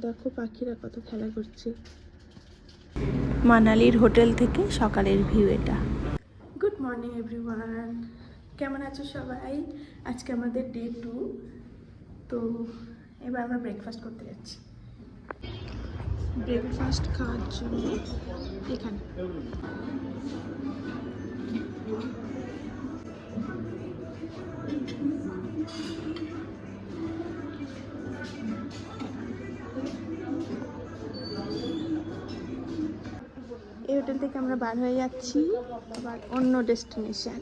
দেখো পাখিরা কত খেলা করছে। মানালির হোটেল থেকে সকালের ভিউ এটা। গুড মর্নিং এভরিওয়ান, কেমন আছো সবাই? আজকে আমাদের ডে 2। তো এবার আমরা ব্রেকফাস্ট করতে যাচ্ছি। ব্রেকফাস্ট খাওয়ার জন্য এখানে এই হোটেল থেকে আমরা বার হয়ে যাচ্ছি আবার অন্য ডেস্টিনেশন।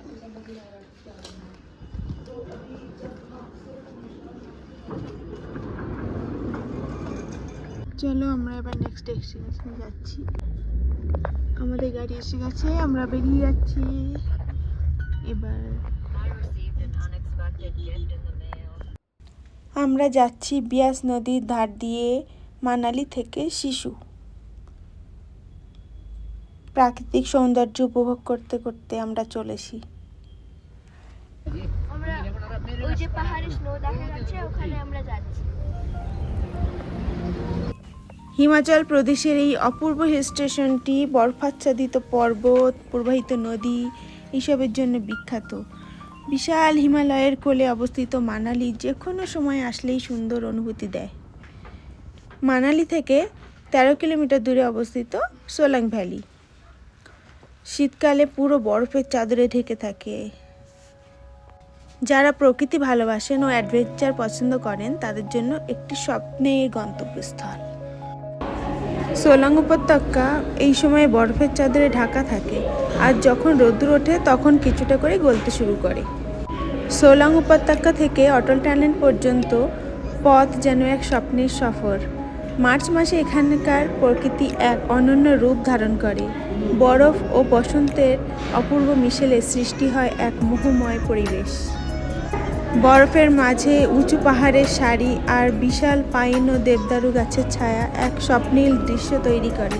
চলো আমরা এবার নেক্সট ডেস্টিনেশনে যাচ্ছি। আমাদের গাড়ি এসে গেছে, আমরা বেরিয়ে যাচ্ছি এবার। আমরা যাচ্ছি বিয়াস নদীর ধার দিয়ে মানালি থেকে শিশু। প্রাকৃতিক সৌন্দর্য উপভোগ করতে করতে আমরা চলেছি। আমরা ওই যে পাহাড়ে স্নো দেখা যাচ্ছে ওখানে আমরা যাচ্ছি। হিমাচল প্রদেশের এই অপূর্ব হিল স্টেশনটি বরফাচ্ছাদিত পর্বত, প্রবাহিত নদী এইসবের জন্য বিখ্যাত। বিশাল হিমালয়ের কোলে অবস্থিত মানালি যে কোনো সময় আসলেই সুন্দর অনুভূতি দেয়। মানালি থেকে 13 কিলোমিটার দূরে অবস্থিত সোলাং ভ্যালি শীতকালে পুরো বরফের চাদরে ঢেকে থাকে। যারা প্রকৃতি ভালোবাসেন ও অ্যাডভেঞ্চার পছন্দ করেন তাদের জন্য একটি স্বপ্নের গন্তব্যস্থল। সোলাং উপত্যকা এই সময় বরফের চাদরে ঢাকা থাকে, আর যখন রোদ্দুর ওঠে তখন কিছুটা করে গলতে শুরু করে। সোলাং উপত্যকা থেকে অটল টানেল পর্যন্ত পথ যেন এক স্বপ্নের সফর। মার্চ মাসে এখানকার প্রকৃতি এক অনন্য রূপ ধারণ করে। বরফ ও বসন্তের অপূর্ব মিশেলে সৃষ্টি হয় এক মোহময় পরিবেশ। বরফের মাঝে উঁচু পাহাড়ের সারি আর বিশাল পাইন ও দেবদারু গাছের ছায়া এক স্বপ্নীল দৃশ্য তৈরি করে।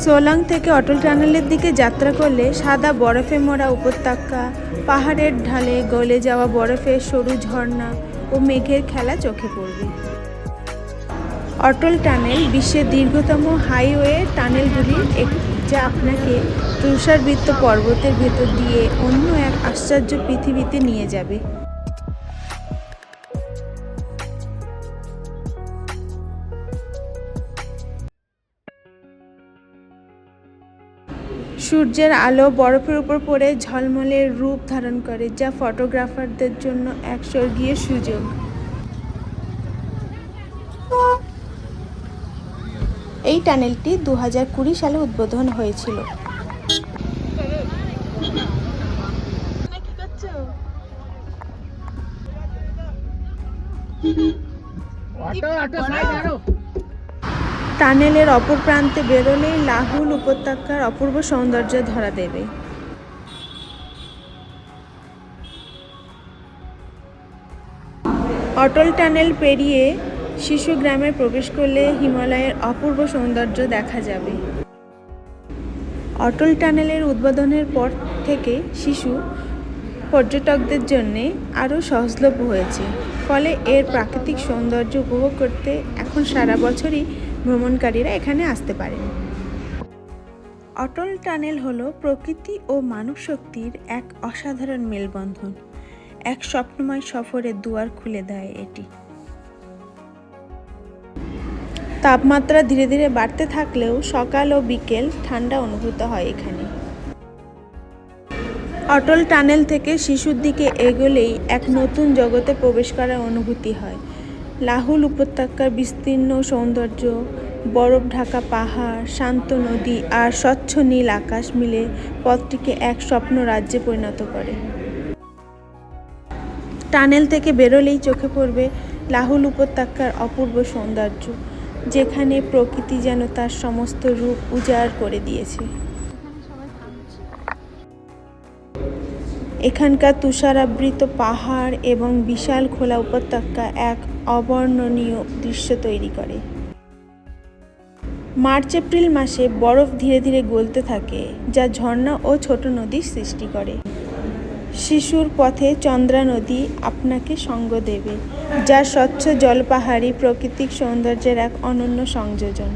সোলাং থেকে অটল টানেলের দিকে যাত্রা করলে সাদা বরফে মোড়া উপত্যকা, পাহাড়ের ঢালে গলে যাওয়া বরফের সরু ঝর্ণা ও মেঘের খেলা চোখে পড়বে। অটল টানেল বিশ্বের দীর্ঘতম হাইওয়ে টানেলগুলির একটি, যা আপনাকে তুষারবৃত পর্বতের ভেতর দিয়ে অন্য এক আশ্চর্য পৃথিবীতে নিয়ে যাবে। সূর্যের আলো বরফের উপর পড়ে ঝলমলের রূপ ধারণ করে, যা ফটোগ্রাফারদের জন্য এক স্বর্গীয় সুযোগ। এই টানেলটি 2020 সালে উদ্বোধন হয়েছিল। টানেলের অপর প্রান্তে বেরোলেই লাহুল উপত্যকার অপূর্ব সৌন্দর্য ধরা দেবে। অটল টানেল পেরিয়ে শিশু গ্রামে প্রবেশ করলে হিমালয়ের অপূর্ব সৌন্দর্য দেখা যাবে। অটল টানেলের উদ্বোধনের পর থেকে শিশু পর্যটকদের জন্য আরও সহজলভ্য হয়েছে, ফলে এর প্রাকৃতিক সৌন্দর্য উপভোগ করতে এখন সারা বছরই ভ্রমণকারীরা এখানে আসতে পারেন। অটল টানেল হলো প্রকৃতি ও মানব শক্তির এক অসাধারণ মেলবন্ধন। এক স্বপ্নময় সফরের দুয়ার খুলে দেয় এটি। তাপমাত্রা ধীরে ধীরে বাড়তে থাকলেও সকাল ও বিকেল ঠান্ডা অনুভূত হয় এখানে। অটল টানেল থেকে শিশুর দিকে এগোলেই এক নতুন জগতে প্রবেশ করার অনুভূতি হয়। লাহুল উপত্যকার বিস্তীর্ণ সৌন্দর্য, বরফ ঢাকা পাহাড়, শান্ত নদী আর স্বচ্ছ নীল আকাশ মিলে পথটিকে এক স্বপ্ন রাজ্যে পরিণত করে। টানেল থেকে বেরোলেই চোখে পড়বে লাহুল উপত্যকার অপূর্ব সৌন্দর্য, যেখানে প্রকৃতি যেন তার সমস্ত রূপ উজাড় করে দিয়েছে। এখানকার তুষারাবৃত পাহাড় এবং বিশাল খোলা উপত্যকা এক অবর্ণনীয় দৃশ্য তৈরি করে। মার্চ এপ্রিল মাসে বরফ ধীরে ধীরে গলতে থাকে, যা ঝর্ণা ও ছোট নদীর সৃষ্টি করে। শিশুর পথে চন্দ্রা নদী আপনাকে সঙ্গ দেবে, যার স্বচ্ছ জলপাহাড়ি প্রাকৃতিক সৌন্দর্যের এক অনন্য সংযোজন।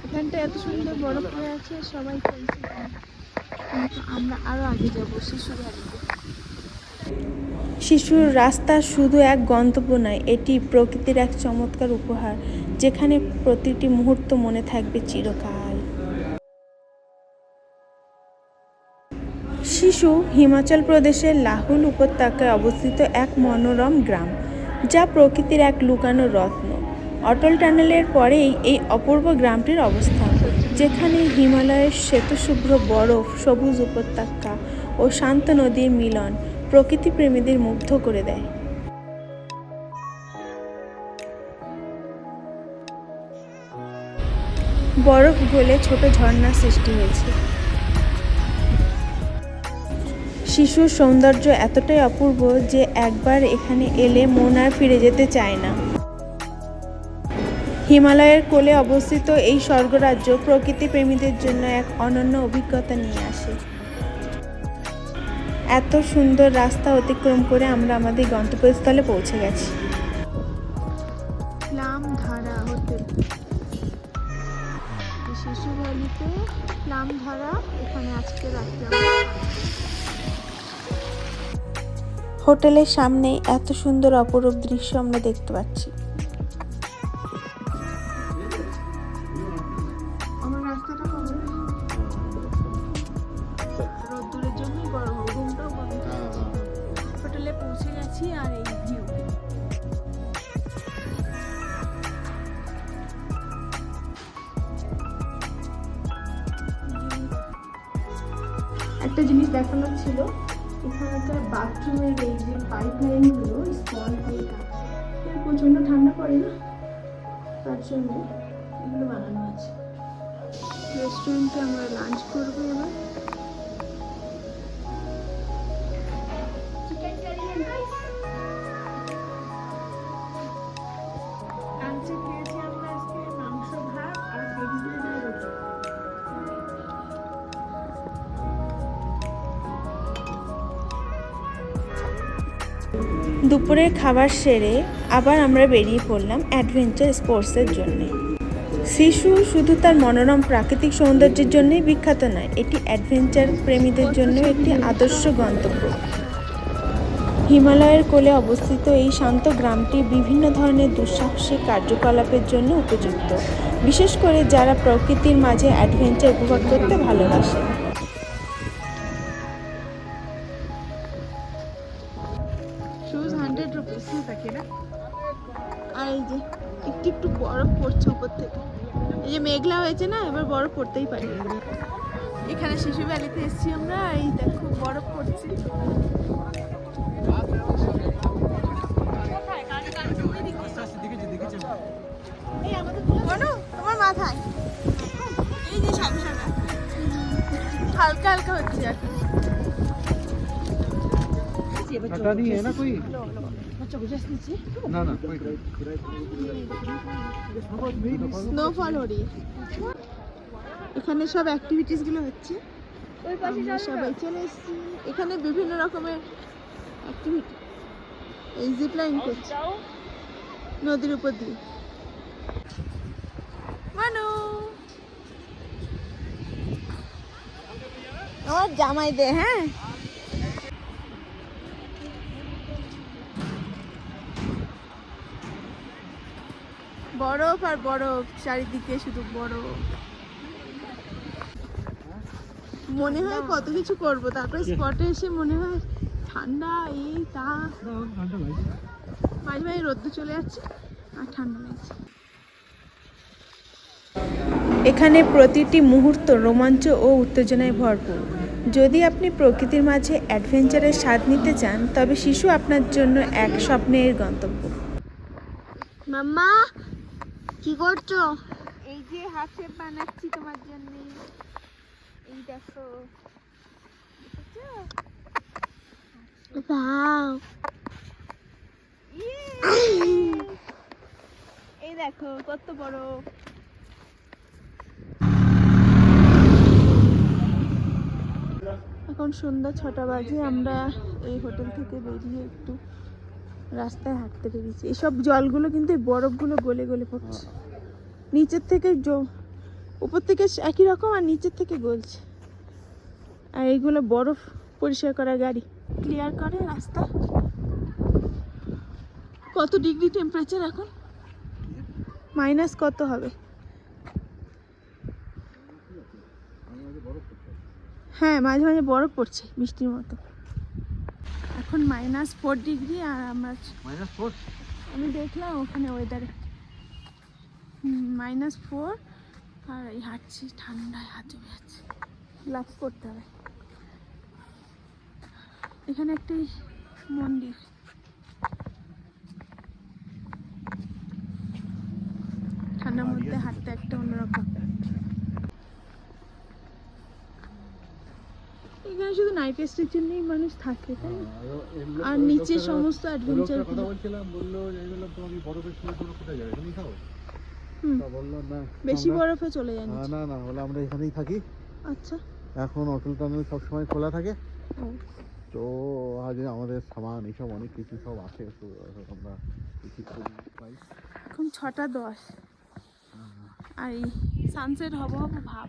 এখানটা এত সুন্দর বরফ হয়ে আছে, সবাই খেলছে, কিন্তু আমরা আরো আগে যাবো শিশু বাড়িতে। শিশুর রাস্তা শুধু এক গন্তব্য নয়, এটি প্রকৃতির এক চমৎকার উপহার, যেখানে প্রতিটি মুহূর্ত মনে থাকবে চিরকাল। শিশু হিমাচল প্রদেশের লাহুল উপত্যকায় অবস্থিত এক মনোরম গ্রাম, যা প্রকৃতির এক লুকানো রত্ন। অটল টানেলের পরেই এই অপূর্ব গ্রামটির অবস্থান, যেখানে হিমালয়ের শ্বেতশুভ্র বরফ, সবুজ উপত্যকা ও শান্ত নদীর মিলন প্রকৃতি প্রেমীদের মুগ্ধ করে দেয়। বরফ গলে ছোট ঝর্ণা সৃষ্টি হয়েছে। শিশুর সৌন্দর্য এতটাই অপূর্ব যে একবার এখানে এলে মন আর ফিরে যেতে চায় না। হিমালয়ের কোলে অবস্থিত এই স্বর্গরাজ্য প্রকৃতি প্রেমীদের জন্য এক অনন্য অভিজ্ঞতা নিয়ে আসে। এত সুন্দর রাস্তা অতিক্রম করে আমরা আমাদের গন্তব্যস্থলে পৌঁছে গেছি। প্লামধারা হোটেল, শিশু ভ্যালিতে প্লামধারা, এখানে আজকে রাত্রে হোটেলের সামনে এত সুন্দর অপরূপ দৃশ্য আমরা দেখতে পাচ্ছি। আমার রাস্তাটা কবে রোদ্দুরের জন্যই গরম, রুমটাও বন্ধ। হোটেলে পৌঁছে গেছি আর এই ভিউ। একটা জিনিস দেখানোর ছিল, এখানকার বাথরুমের এই যে পাইপ লাইনগুলো স্পঞ্জ দিয়ে ঢাকা, প্রচণ্ড ঠান্ডা পড়ে না, তার জন্য এগুলো বানানো আছে। রেস্টুরেন্টে আমরা লাঞ্চ করবো এবার। লাঞ্চে খেয়েছি আমরা আজকে মাংস ভাত আর ভেজিটেবল রুটি। দুপুরের খাবার সেরে আবার আমরা বেরিয়ে পড়লাম অ্যাডভেঞ্চার স্পোর্টসের জন্যে। শিশু শুধু তার মনোরম প্রাকৃতিক সৌন্দর্যের জন্যই বিখ্যাত নয়, এটি অ্যাডভেঞ্চার প্রেমীদের জন্য একটি আদর্শ গন্তব্য। হিমালয়ের কোলে অবস্থিত এই শান্ত গ্রামটি বিভিন্ন ধরনের দুঃসাহসিক কার্যকলাপের জন্য উপযুক্ত, বিশেষ করে যারা প্রকৃতির মাঝে অ্যাডভেঞ্চার উপভোগ করতে ভালোবাসে। শুজ 100 রুপিস থাকে না। আর এই যে একটু একটু বরফ পড়ছে উপর থেকে, এই যে মেঘলা হয়েছে না, এবার বরফ পড়তেই পারে। এখানে শিশু ভ্যালিতে এসেছি আমরা, এই দেখো বরফ পড়ছে। তোমার মাথায় এই যে সাদা সাদা হালকা হালকা হচ্ছে এখন। हटा नहीं है ना कोई? ना ना कोई স্নোফল हो रही है। এখানে সব অ্যাক্টিভিটিস গুলো হচ্ছে, আমরা সবাই চলে এসেছি। এখানে বিভিন্ন রকমের অ্যাক্টিভিটি, এই জিপ লাইন করছে নদীর উপর দিয়ে। মানু আমার জামাই দে, হ্যাঁ বরফ আর বরফ, চারিদিকে শুধু বরফ। মনে হয় কত কিছু করবো, তারপরে স্পটে এসে মনে হয় ঠান্ডা, এই তা মাঝে মাঝে রোদ্দু চলে যাচ্ছে আর ঠান্ডা লাগছে। এখানে প্রতিটি মুহূর্ত রোমাঞ্চ ও উত্তেজনায় ভরপুর। যদি আপনি প্রকৃতির মাঝে অ্যাডভেঞ্চারের স্বাদ নিতে চান, তবে শিশু আপনার জন্য এক স্বপ্নের গন্তব্য। মাম্মা কি করছো? এই যে হাত শেপ বানাচ্ছি তোমার জন্য, এই দেখো, ওয়াও, এই দেখো কত বড়। এখন সন্ধ্যা 6টা বাজে, আমরা এই হোটেল থেকে বেরিয়ে একটু রাস্তায় হাঁটতে বেরিয়েছি। এইসব জলগুলো কিন্তু এই বরফগুলো গলে গলে পড়ছে নিচের থেকে, উপর থেকে একই রকম আর নিচের থেকে গলছে। আর এইগুলো বরফ পরিষ্কার করা গাড়ি ক্লিয়ার করে রাস্তা। কত ডিগ্রি টেম্পারেচার এখন? মাইনাস কত হবে? হ্যাঁ, মাঝে মাঝে বরফ পড়ছে বৃষ্টির মতো। এখন -4 ডিগ্রি আর আমরা -4 আমি দেখলাম ওখানে ওয়েদারে -4 আর এই হাঁটছি ঠান্ডায় হাত জমে যাচ্ছে, গ্লাভস পরতে হবে। এখানে একটি মন্দির, ঠান্ডার মধ্যে হাঁটতে একটা অন্যরকম। এখানে শুধু নাইট স্টের জন্যই মানুষ থাকে, তাই না? আর নিচে সমস্ত অ্যাডভেঞ্চার কথা বলছিলাম, বললো এইগুলো তুমি বরফের সময় কোনো কোথায় যাবে, এখানেই খাও। তা বললাম না, বেশি বরফে চলে যায় নিচে। না বলে আমরা এখানেই থাকি। আচ্ছা, এখন অটল টানেল সবসময় খোলা থাকে, ও, তো আজ আমাদের সামান এইসব অনেক কিছু সব আছে, তো আমরা কিছু পাই। এখন 6টা 10 আর এই সানসেট হব ভাব,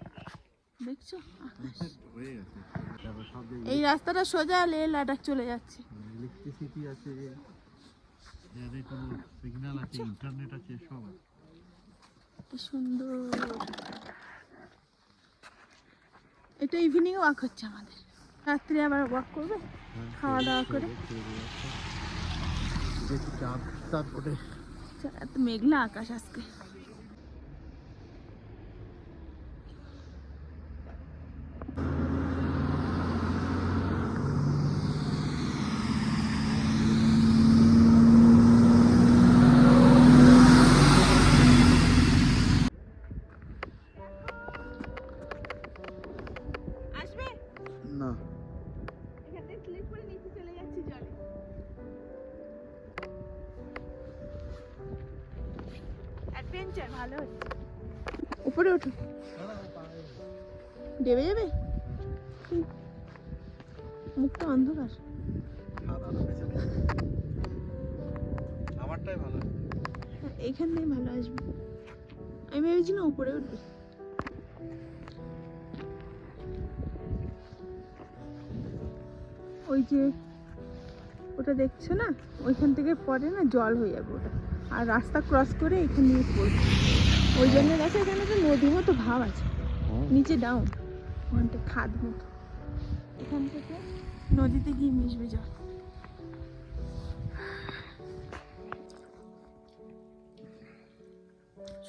দেখছো আকাশ। হয়ে গেছে, তারপর সব এই রাস্তাটা সোজা লে লাদাখ চলে যাচ্ছে। ইলেকট্রিসিটি আছে, যাদের কোনো সিগন্যাল আছে, ইন্টারনেট আছে, সব আছে। কি সুন্দর। এটা ইভিনিং ওয়াক হচ্ছে আমাদের, রাত্রে আবার ওয়াক করবে খাওয়া দাওয়া করে। দেখি চাঁদ চাঁদ ওঠে। এত মেঘলা আকাশ আজকে। আসবে না, এখান থেকে স্লিপ করে নিচে চলে যাচ্ছি জলে। অ্যাডভেঞ্চার ভালো হচ্ছে। উপরে ওঠো, দেবে যাবে। মুখটা অন্ধকার। আমারটাই ভালো। হ্যাঁ, এইখান থেকে ভালো আসবে। আমি ভেবেছিলাম উপরে উঠবে। ওই যে ওটা দেখছো না, ওইখান থেকে পরে না জল হয়ে যাবে ওটা, আর রাস্তা ক্রস করে এখানে নিয়ে পড়বে। ওই জন্য গেছে, এখানে তো নদীর মতো ভাব আছে, নিচে ডাউন, ওখানটা খাদ মতো, এখান থেকে নদীতে গিয়ে মিশবে জল।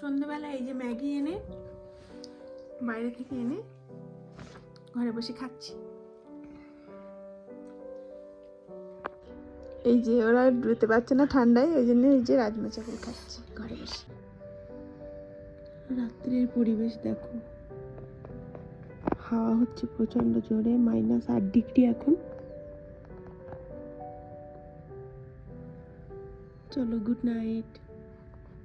সন্ধ্যেবেলা এই যে ম্যাগি এনে বাইরে থেকে এনে ঘরে বসে খাচ্ছি। এই যে ওরা বেরোতে পারছে না ঠান্ডায়, ওই জন্য এই যে রাজমা চাवल খাচ্ছি ঘরে বসে। রাত্রের পরিবেশ দেখো, হাওয়া হচ্ছে প্রচন্ড জোরে, -8 ডিগ্রি এখন। চলো, গুড নাইট,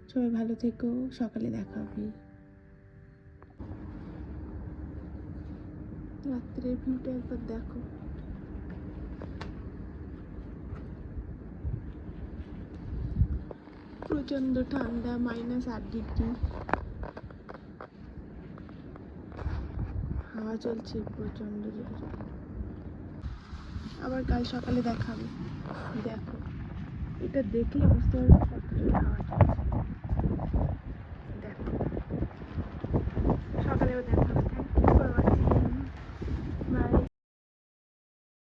সবাই ভালো থেকো, সকালে দেখা হবে। রাত্রের ভিউটা একবার দেখো, প্রচন্ড ঠান্ডা, -8 ডিগ্রি, হাওয়া চলছে প্রচন্ড জোরে। আবার কাল সকালে দেখা হবে। দেখো, এটা দেখলে বুঝতে পারবে কত জোরে হাওয়া চলছে।